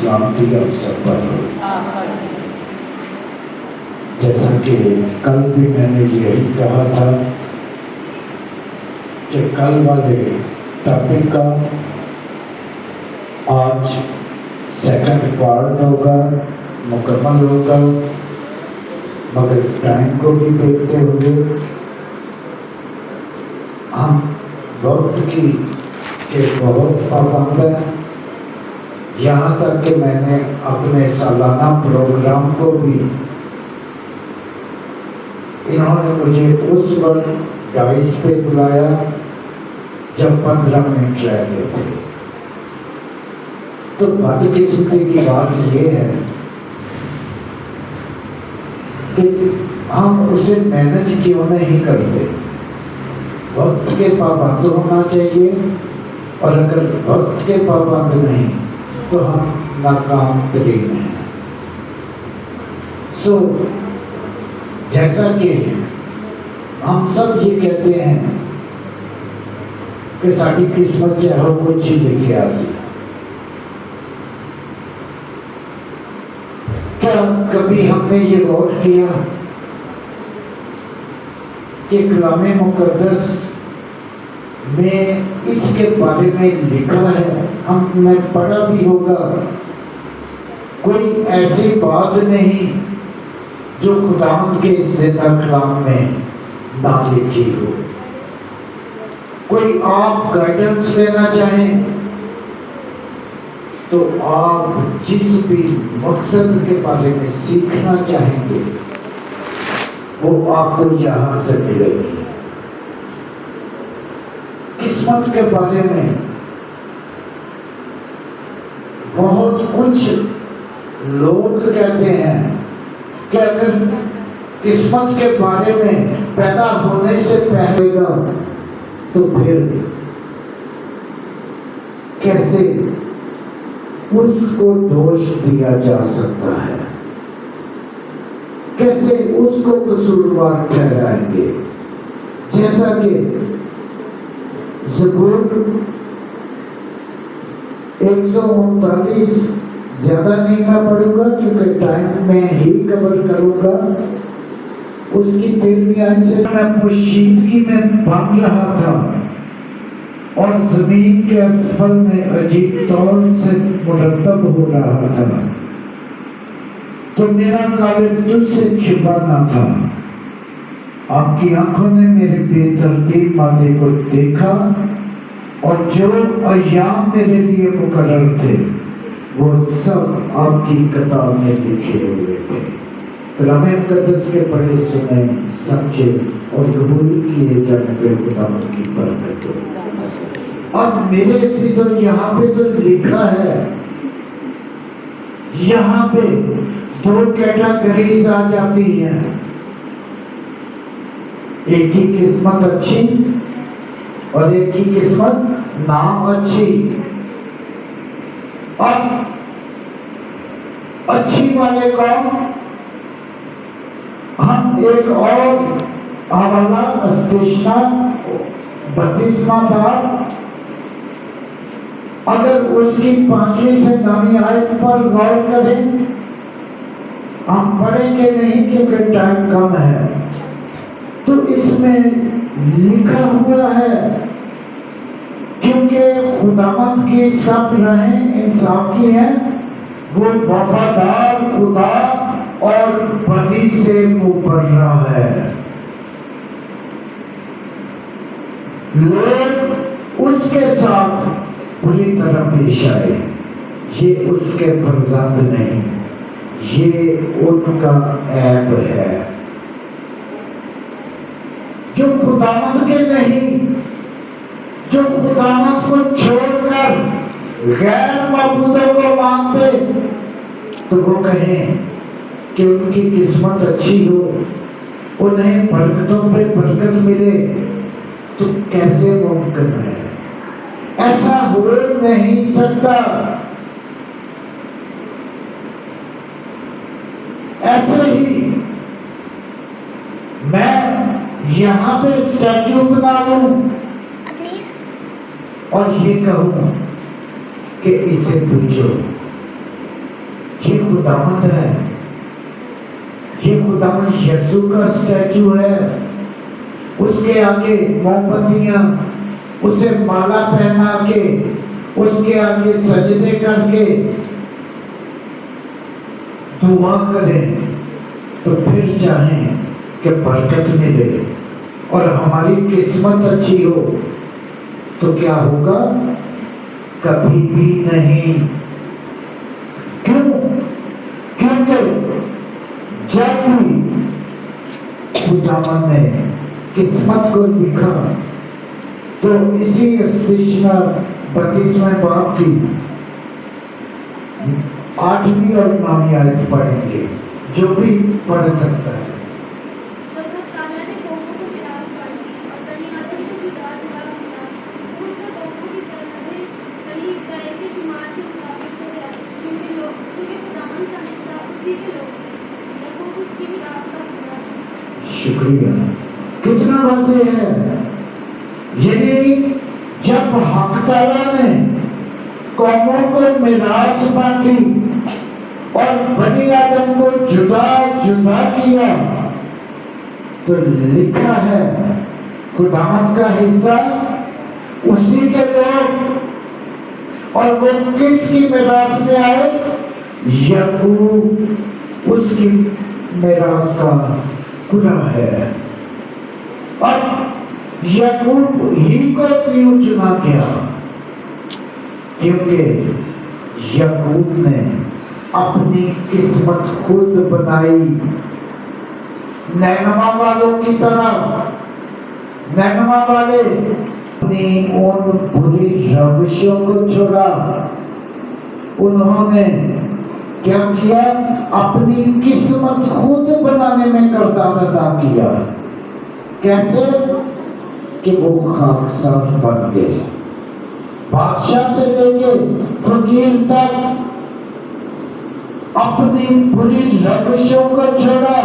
سلامتی آپ سب پر ہو۔ جیسا کہ کل بھی میں نے یہی کہا تھا کہ کل والے ٹاپک کا آج سیکنڈ پارٹ ہوگا، مکمل ہوگا، مگر ٹائم کو بھی دیکھتے ہوئے ہم وقت کی کہ بہت پابند ہے، یہاں تک کہ میں نے اپنے سالانہ پروگرام کو بھی انہوں نے مجھے اس وقت ڈائس پہ بلایا جب 15 منٹ رہ گئے تھے۔ تو بدقسمتی کی بات یہ ہے کہ ہم اسے مینج کیوں نہیں کرتے۔ وقت کے پابند ہونا چاہیے، اور اگر وقت کے پابند نہیں تو ہم ناکام ترین ہیں۔ جیسا کہ ہم سب یہ کہتے ہیں کہ ساری قسمت چاہو کچھ ہی لکھے آسی، کیا کبھی ہم نے یہ غور کیا کہ کلام مقدس میں اس کے بارے میں لکھا ہے، ہم نے پڑھا بھی ہوگا، کوئی ایسی بات نہیں جو خداوند کے زندہ کلام میں نہ لکھی ہو۔ کوئی آپ گائیڈنس لینا چاہیں تو آپ جس بھی مقصد کے بارے میں سیکھنا چاہیں گے وہ آپ کو یہاں سے ملے گی۔ قسمت کے بارے میں بہت کچھ لوگ کہتے ہیں کہ اگر قسمت کے بارے میں پیدا ہونے سے پہلے گا تو پھر کیسے اس کو دوش دیا جا سکتا ہے، کیسے اس کو قصوروار ٹھہرائیں گے۔ جیسا کہ زبور 139 زیادہ نہیں میں پڑھوں گا کیونکہ ٹائم میں ہی کور کروں گا، اس کی درمیان سے میں پوشیدگی میں بھاگ رہا تھا اور زمین کے اسفل میں عجیب طور سے مرتب ہو رہا تھا، تو میرا قالب تجھ سے چھپا نہ تھا۔ آپ کی آنکھوں نے میرے بے ترتیب مادے کو دیکھا، اور جو ایام میرے لیے مقرر تھے وہ سب آپ کی کتاب میں لکھے ہوئے تھے۔ کلام مقدس کے پڑھے سنے سمجھے اور قبول کیے جانے پہ خداوند کی برکت ہو۔ اب میرے عزیزو یہاں پہ جو لکھا ہے، یہاں پہ 2 کیٹیگریز آ جاتی ہیں، ایک کی قسمت اچھی اور ایک کی قسمت نا اچھی۔ اور اچھی والے کون؟ ہم ایک اور حوالہ استشنا 32واں باب، اگر اس کی 5ویں سے 9ویں آیت پر غور کریں، ہم پڑھیں گے نہیں کیونکہ ٹائم کم ہے، تو اس میں لکھا ہوا ہے کیونکہ خداوند کی سب راہیں انصاف کی ہیں، وہ وفادار خدا اور بدی سے مبرہ ہے۔ لوگ اس کے ساتھ بری طرح پیش آئے، یہ اس کے فرزند نہیں، یہ ان کا عیب ہے۔ جو خداوند کے نہیں، جو خداوند کو چھوڑ کر غیر معبودوں کو مانتے، تو وہ کہیں کہ ان کی قسمت اچھی ہو، انہیں برکتوں پہ برکت ملے، تو کیسے ممکن ہے؟ ایسا ہو نہیں سکتا۔ ایسے ہی میں یہاں پہ اسٹیچو بنا لوں اور یہ کہوں کہ اسے پوچھو یہ خداوند ہے، یہ خداوند یسوع کا اسٹیچو ہے، اس کے آگے موم بتیاں، اسے مالا پہنا کے، اس کے آگے سجدے کر کے دعا کریں تو پھر چاہیں کہ برکت ملے اور ہماری قسمت اچھی ہو تو کیا ہوگا؟ کبھی بھی نہیں۔ کیونکہ جب بھی خداوند نے قسمت کو لکھا تو اسی استشار 32ویں باب کی 8ویں اور 9ویں آیت پڑھیں گے، جو بھی پڑھ سکتا ہے۔ شکریہ، کتنا واضح ہے۔ یعنی جب حق تعالیٰ نے قوموں کو میراث بانٹی اور بنی آدم کو جدا جدا کیا تو لکھا ہے خداوند کا حصہ اسی کے لوگ، اور وہ کس کی میراث میں آئے؟ یعقوب، اس کی میراث کا گناہ ہے۔ اور یعقوب ہی کو کیوں چنا گیا؟ کیونکہ یعقوب نے اپنی قسمت خود بنائی، نینوا والوں کی طرح۔ نینوا والے اپنی ان بری روشوں کو چھوڑا، انہوں نے کیا کیا؟ اپنی قسمت خود بنانے میں کردار ادا کیا۔ کیسے؟ کہ وہ خاکسار بن گئے، بادشاہ سے لے کے فقیر تک اپنی بری روشوں کو چھوڑا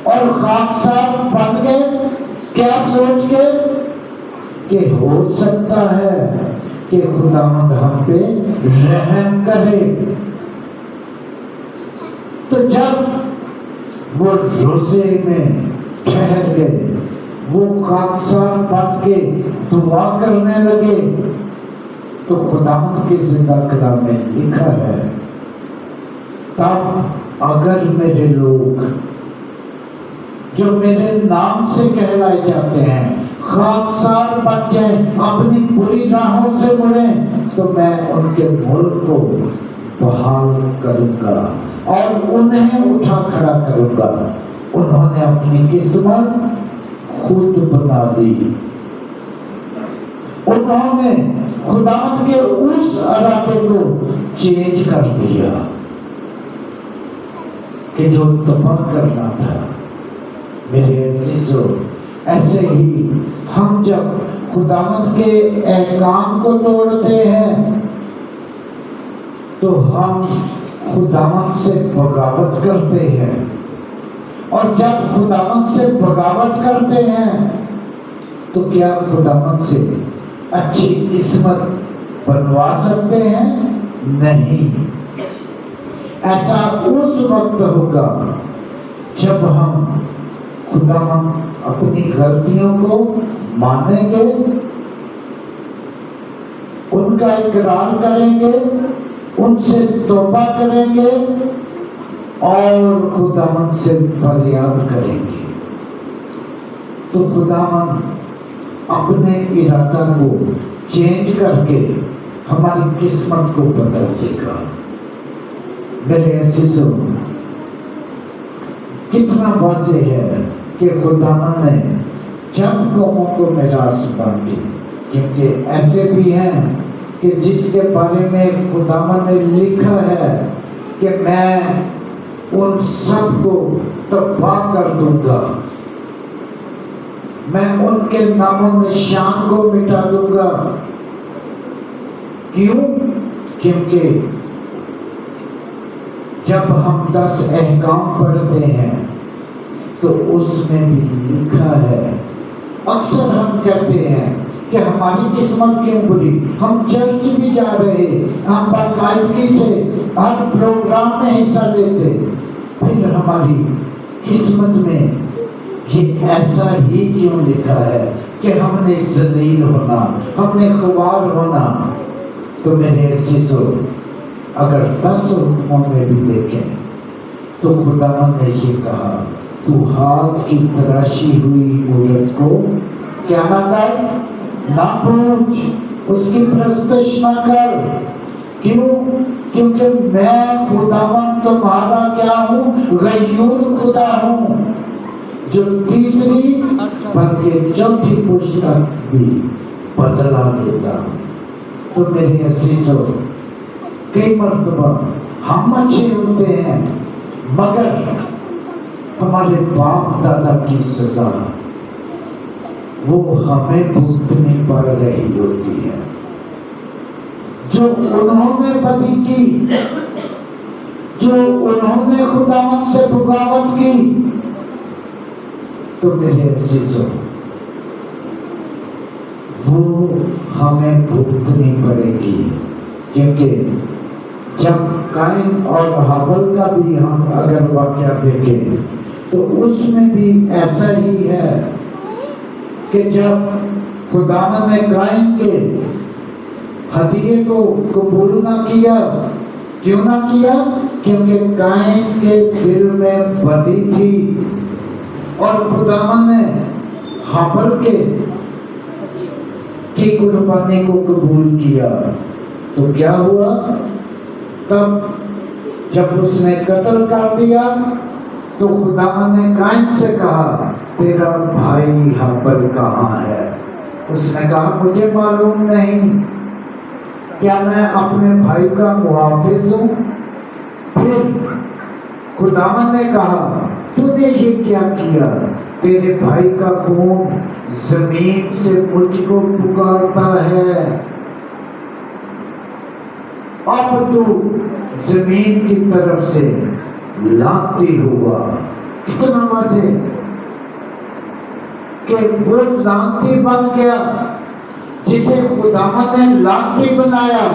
اور خاکسار بن گئے۔ کیا سوچ کے کہ ہو سکتا ہے کہ خداوند ہم پہ رحم کرے۔ تو جب وہ روزے میں ٹھہر گئے، وہ خاکسار بن کے دعا کرنے لگے، تو خداوند کے زندہ کلام میں لکھا ہے تب اگر میرے لوگ جو میرے نام سے کہلائے جاتے ہیں خاکسار بن جائیں، اپنی بری راہوں سے مڑیں، تو میں ان کے ملک کو بحال کروں گا اور انہیں اٹھا کھڑا کروں گا۔ انہوں نے اپنی قسمت خود بنا دی، انہوں نے خداوند کے اس ارادے کو چینج کر دیا کہ جو تباہ کرنا تھا۔ میرے عزیزو، ایسے ہی ہم جب خداوند کے احکام کو توڑتے ہیں تو ہم خداوند سے بغاوت کرتے ہیں، اور جب خداوند سے بغاوت کرتے ہیں تو کیا خداوند سے اچھی قسمت بنوا سکتے ہیں؟ نہیں۔ ایسا اس وقت ہوگا جب ہم خداوند اپنی غلطیوں کو مانیں گے، ان کا اقرار کریں گے، ان سے توبہ کریں گے اور خداوند سے فریاد کریں گے، تو خداوند اپنے ارادہ کو چینج کر کے ہماری قسمت کو بدل دے گا۔ میرے عزیزو، کتنا واضح ہے کہ خداوند نے جب قوموں کو میراث بانٹی، کیونکہ ایسے بھی ہیں کہ جس کے بارے میں خداوند نے لکھا ہے کہ میں ان سب کو تباہ کر دوں گا، میں ان کے نام و نشان کو مٹا دوں گا۔ کیوں؟ کیونکہ جب ہم 10 احکام پڑھتے ہیں تو اس میں بھی لکھا ہے، اکثر ہم کہتے ہیں کہ ہماری قسمت کیوں بری. ہم چرچ بھی جا رہے, ہم باقاعدگی سے ہر پروگرام میں حصہ لیتے, پھر ہماری قسمت میں یہ ایسا ہی کیوں لکھا ہے کہ ہم نے ذلیل ہونا, ہم نے خوار ہونا. تو میرے عزیزو, اگر 10 حکموں میں بھی دیکھیں تو خداوند نے یہ کہا, تو ہاتھ کی تراشی ہوئی عورت کو کیا نہ کر, نہ پوچھ, اس کی پرستش نہ کر. کیوں؟ کیونکہ میں خداوند تمہارا کیا ہوں, غیور خدا ہوں, جو تیسری بلکہ چوتھی پشت تک بھی بدلا لیتا ہوں. تو میرے عزیزو, کئی مرتبہ ہم اچھے ہوتے ہیں مگر ہمارے باپ دادا کی سزا وہ ہمیں بھگتنی پڑ رہی ہوتی ہے. جو انہوں نے بدی کی, جو انہوں نے خداوند سے بغاوت کی, تو میرے عزیزو وہ ہمیں بھگتنی پڑے گی. کیونکہ جب قائن اور حابل کا بھی ہم اگر واقعہ دیکھیں تو اس میں بھی ایسا ہی ہے کہ جب خداوند نے قائن کے ہدیے کو قبول نہ کیا, کیوں نہ کیا؟ کیونکہ قائن کے دل میں بدی تھی, اور خداوند نے حابل کی قربانی کو قبول کیا. تو کیا ہوا؟ تب جب اس نے قتل کر دیا تو خداوند نے قائن سے کہا, تیرا بھائی حابل کہاں ہے؟ اس نے کہا, مجھے معلوم نہیں, کیا میں اپنے بھائی کا محافظ ہوں؟ پھر خداوند نے کہا, تو نے یہ کیا کیا؟ تیرے بھائی کا خون زمین سے مجھ کو پکارتا ہے, اب تو زمین کی طرف سے لانتی ہوا. اتنا واضح کہ وہ لانتی بن گیا جسے خداوند نے لانتی بنایا,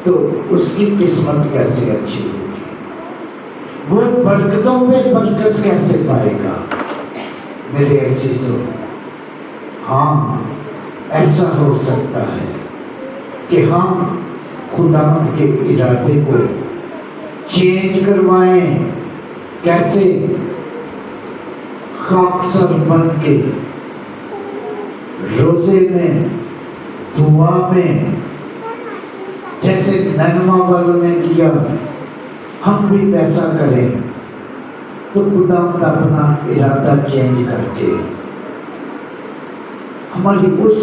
تو اس کی قسمت کیسے اچھی ہوگی, وہ برکتوں پہ برکت کیسے پائے گا. میرے عزیزو, ہاں ایسا ہو سکتا ہے کہ ہم خداوند کے ارادے کو چینج کروائیں. کیسے؟ خاکسر بن کے روزے میں, دعا میں, جیسے نینوا والوں نے کیا, ہم بھی ویسا کریں تو خداوند اپنا ارادہ چینج کر کے ہماری اس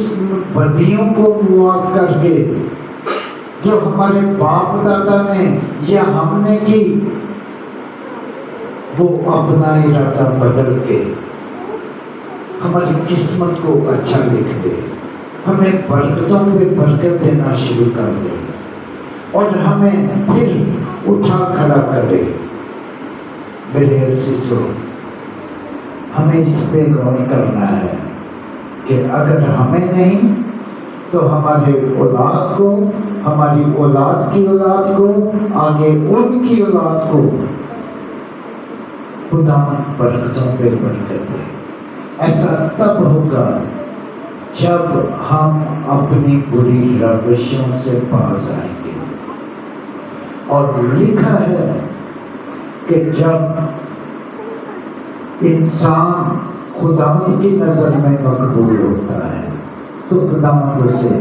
بدیوں کو معاف کر کے جو ہمارے باپ دادا نے یا ہم نے کی, وہ اپنا ارادہ بدل کے ہماری قسمت کو اچھا لکھ دے, ہمیں برکتوں پہ برکت دینا شروع کر دے, اور ہمیں پھر اٹھا کھڑا کرے. میرے عزیزو, ہمیں اس پہ غور کرنا ہے کہ اگر ہمیں نہیں تو ہمارے اولاد کو, ہماری اولاد کی اولاد کو, آگے ان کی اولاد کو خداوند برکتوں پہ برکت دے. ایسا تب ہوگا جب ہم اپنی بری روشوں سے باز آئیں گے. اور لکھا ہے کہ جب انسان خداوند کی نظر میں مقبول ہوتا ہے تو خداوند اسے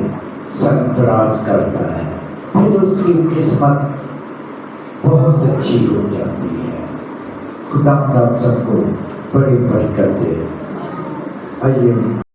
سرفراز کرتا ہے, پھر اس کی قسمت بہت اچھی ہو جاتی ہے. خداوند آپ سب کو بڑی برکت دے. آئیے